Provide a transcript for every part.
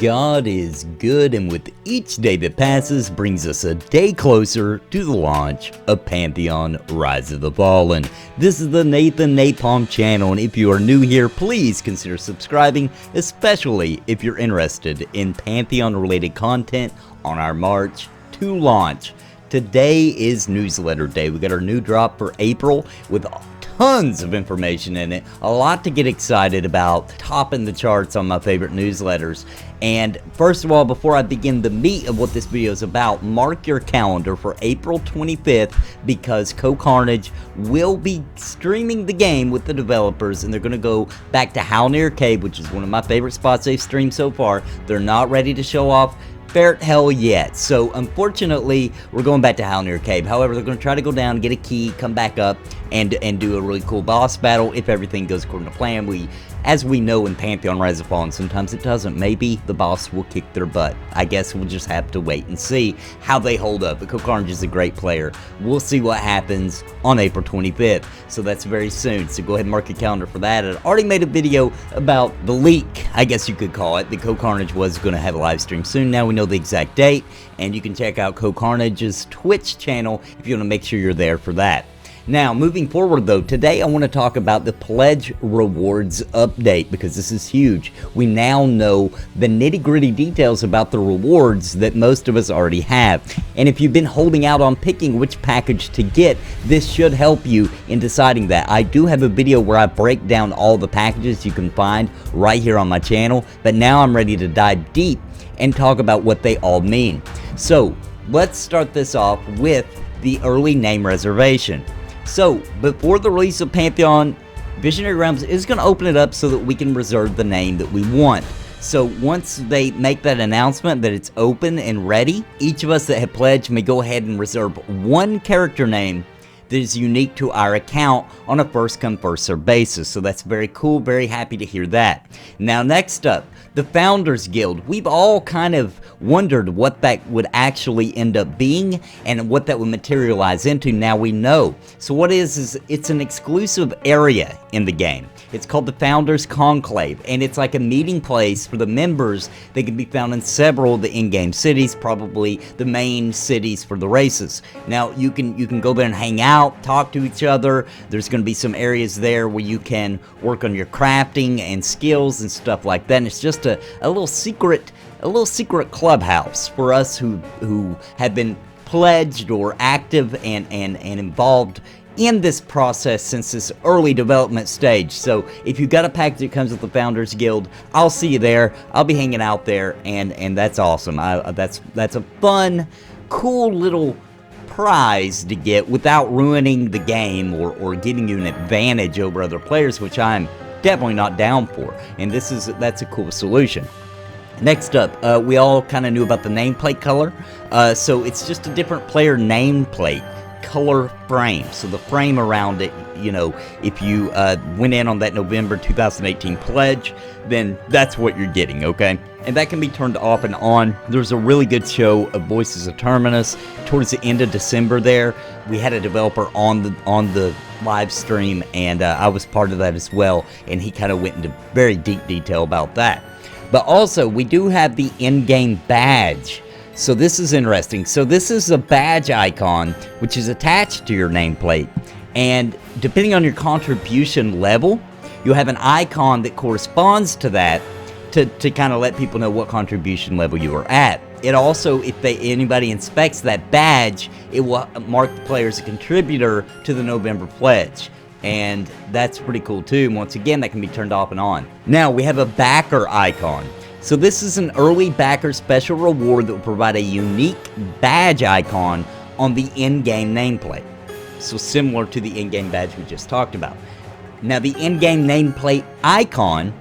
God is good, and with each day that passes brings us a day closer to the launch of Pantheon Rise of the Fallen. This is the Nathan Napalm channel, and if you are new here, please consider subscribing, especially if you're interested in Pantheon related content on our march to launch. Today is newsletter day. We got our new drop for April with tons of information in it, a lot to get excited about, topping the charts on my favorite newsletters. And first of all, before I begin the meat of what this video is about, mark your calendar for April 25th because CoCarnage will be streaming the game with the developers, and they're going to go back to How Near Cave, which is one of my favorite spots they've streamed so far. They're not ready to show off Ferret Hell yet, so unfortunately we're going back to How Near Cave. However, they're going to try to go down, get a key, come back up, and do a really cool boss battle if everything goes according to plan. As we know in Pantheon Rise of the Fallen, sometimes it doesn't. Maybe the boss will kick their butt. I guess we'll just have to wait and see how they hold up. But CoCarnage is a great player. We'll see what happens on April 25th. So that's very soon. So go ahead and mark your calendar for that. I already made a video about the leak, I guess you could call it. The CoCarnage was going to have a live stream soon. Now we know the exact date. And you can check out CoCarnage's Twitch channel if you want to make sure you're there for that. Now, moving forward though, today I want to talk about the Pledge Rewards update because this is huge. We now know the nitty-gritty details about the rewards that most of us already have. And if you've been holding out on picking which package to get, this should help you in deciding that. I do have a video where I break down all the packages you can find right here on my channel, but now I'm ready to dive deep and talk about what they all mean. So, let's start this off with the early name reservation. So, before the release of Pantheon, Visionary Realms is going to open it up so that we can reserve the name that we want. So, once they make that announcement that it's open and ready, each of us that have pledged may go ahead and reserve one character name that is unique to our account on a first-come, first-served basis. So that's very cool, very happy to hear that. Now, next up, the Founders Guild. We've all kind of wondered what that would actually end up being and what that would materialize into. Now we know. So what it is it's an exclusive area in the game. It's called the Founders Conclave, and it's like a meeting place for the members. They can be found in several of the in-game cities, probably the main cities for the races. Now you can go there and hang out, talk to each other. There's going to be some areas there where you can work on your crafting and skills and stuff like that. And it's just a little secret clubhouse for us who have been pledged or active and involved in this process since this early development stage. So if you've got a package that comes with the Founders Guild, I'll see you there. I'll be hanging out there, and that's awesome. That's a fun, cool little prize to get without ruining the game or giving you an advantage over other players, which I'm definitely not down for. And that's a cool solution. Next up, we all kind of knew about the nameplate color. So it's just a different player nameplate color frame. So the frame around it, you know, if you went in on that November 2018 pledge, then that's what you're getting, okay? And that can be turned off and on. There's a really good show of Voices of Terminus towards the end of December there. We had a developer on the live stream, and I was part of that as well, and he kind of went into very deep detail about that. But also, we do have the in-game badge. So this is interesting. So this is a badge icon which is attached to your nameplate, and depending on your contribution level, you'll have an icon that corresponds to that to kind of let people know what contribution level you are at. It also, if anybody inspects that badge, it will mark the player as a contributor to the November pledge. And that's pretty cool too. And once again, that can be turned off and on. Now we have a backer icon. So this is an early backer special reward that will provide a unique badge icon on the in-game nameplate. So similar to the in-game badge we just talked about. Now the in-game nameplate icon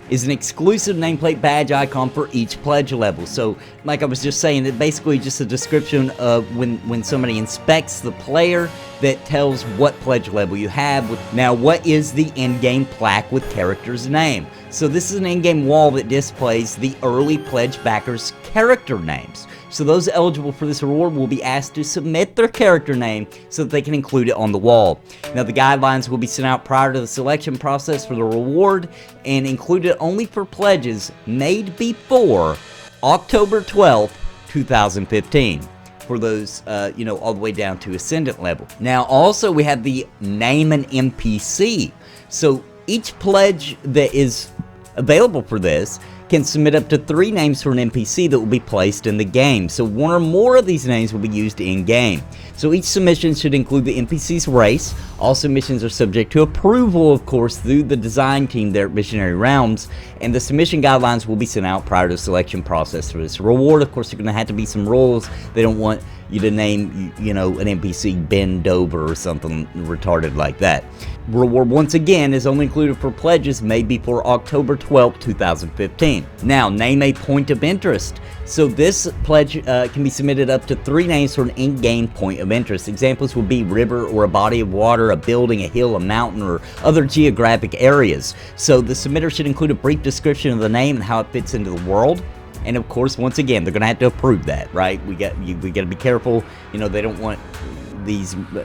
is an exclusive nameplate badge icon for each pledge level. So like I was just saying, it's basically just a description of when somebody inspects the player that tells what pledge level you have. Now what is the in-game plaque with character's name? So this is an in-game wall that displays the early pledge backers' character names. So those eligible for this reward will be asked to submit their character name so that they can include it on the wall. Now the guidelines will be sent out prior to the selection process for the reward and included only for pledges made before October 12th, 2015. For those, all the way down to Ascendant level. Now, also, we have the Name an NPC. So, each pledge that is available for this can submit up to 3 names for an NPC that will be placed in the game. So 1 or more of these names will be used in-game. So each submission should include the NPC's race. All submissions are subject to approval, of course, through the design team there at Visionary Realms, and the submission guidelines will be sent out prior to the selection process for this reward. Of course, there are going to have to be some rules. They don't want you to name, an NPC Ben Dover or something retarded like that. Reward, once again, is only included for pledges made before October 12, 2015. Now, name a point of interest. So this pledge can be submitted up to 3 names for an in-game point of interest. Examples would be river or a body of water, a building, a hill, a mountain, or other geographic areas. So the submitter should include a brief description of the name and how it fits into the world. And of course, once again, they're going to have to approve that, right? We got to be careful. They don't want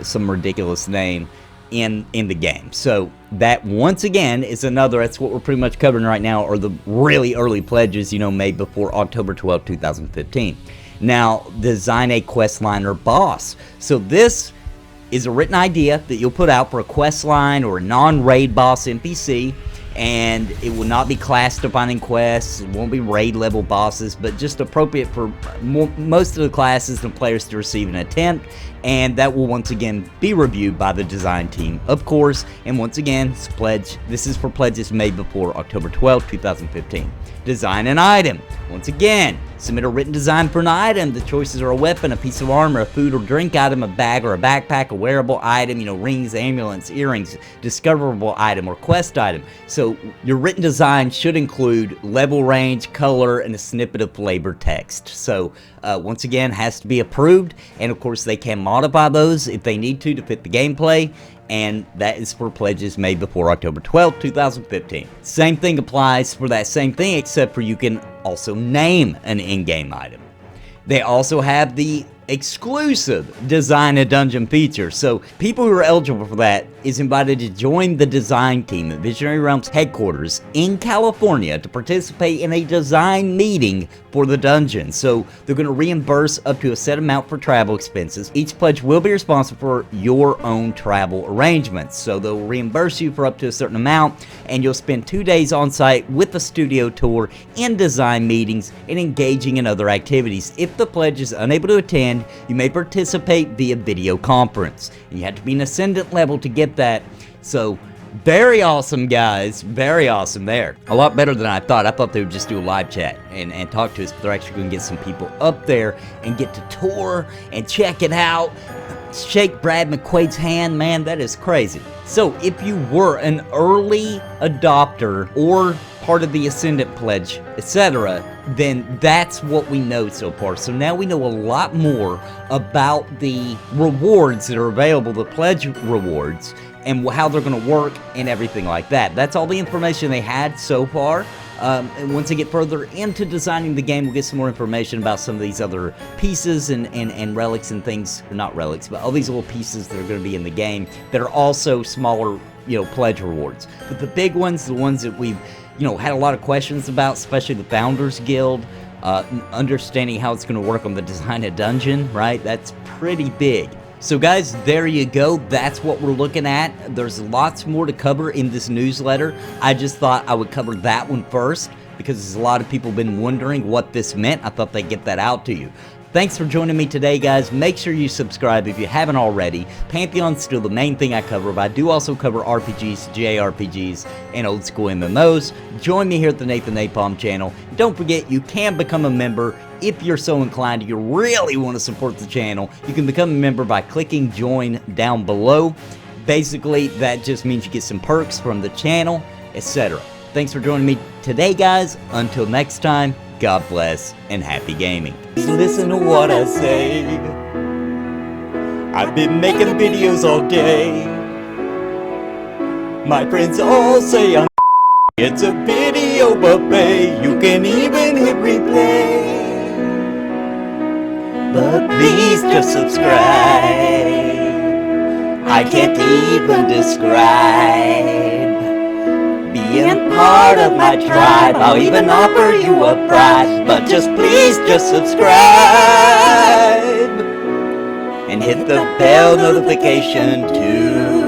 some ridiculous name in the game. So that, once again, is another, that's what we're pretty much covering right now, are the really early pledges, made before October 12, 2015. Now, design a quest line or boss. So this is a written idea that you'll put out for a quest line or a non-raid boss NPC, and it will not be class-defining quests, it won't be raid-level bosses, but just appropriate for most of the classes and players to receive an attempt, and that will once again be reviewed by the design team, of course. And once again, this is for pledges made before October 12, 2015. Design an item. Once again, submit a written design for an item. The choices are a weapon, a piece of armor, a food or drink item, a bag or a backpack, a wearable item, rings, amulets, earrings, discoverable item, or quest item. So your written design should include level range, color, and a snippet of flavor text. So once again, has to be approved, and of course they can modify those if they need to fit the gameplay. And that is for pledges made before October 12, 2015. Same thing applies for that same thing, except for you can also name an in-game item. They also have the exclusive Design a Dungeon feature. So people who are eligible for that is invited to join the design team at Visionary Realms headquarters in California to participate in a design meeting for the dungeon. So they're going to reimburse up to a set amount for travel expenses. Each pledge will be responsible for your own travel arrangements. So they'll reimburse you for up to a certain amount, and you'll spend 2 days on site with a studio tour, in design meetings, and engaging in other activities. If the pledge is unable to attend, you may participate via video conference. And you have to be an Ascendant level to get that. So very awesome, guys. Very awesome there. A lot better than I thought. I thought they would just do a live chat and talk to us, but they're actually going to get some people up there and get to tour and check it out. Shake Brad McQuaid's hand, man, that is crazy. So if you were an early adopter or part of the Ascendant pledge, etc., then that's what we know so far. So now we know a lot more about the rewards that are available, the pledge rewards, and how they're going to work and everything like that. That's all the information they had so far. And once they get further into designing the game, we'll get some more information about some of these other pieces and relics and things, or not relics, but all these little pieces that are going to be in the game that are also smaller, pledge rewards. But the big ones, the ones that we've, had a lot of questions about, especially the Founders Guild, understanding how it's going to work on the Design a Dungeon, right? That's pretty big. So guys, there you go. That's what we're looking at. There's lots more to cover in this newsletter. I just thought I would cover that one first because there's a lot of people been wondering what this meant. I thought they'd get that out to you. Thanks for joining me today, guys. Make sure you subscribe if you haven't already. Pantheon's still the main thing I cover, but I do also cover RPGs, JRPGs, and old school MMOs. Join me here at the Nathan Napalm channel. Don't forget, you can become a member if you're so inclined. You really want to support the channel. You can become a member by clicking join down below. Basically, that just means you get some perks from the channel, etc. Thanks for joining me today, guys. Until next time, God bless and happy gaming. Listen to what I say. I've been making videos all day. My friends all say I'm it's a video buffet. You can even hit replay. but please just subscribe. I can't even describe being part of my tribe. I'll even offer you a prize, but just please just subscribe and hit the bell notification too.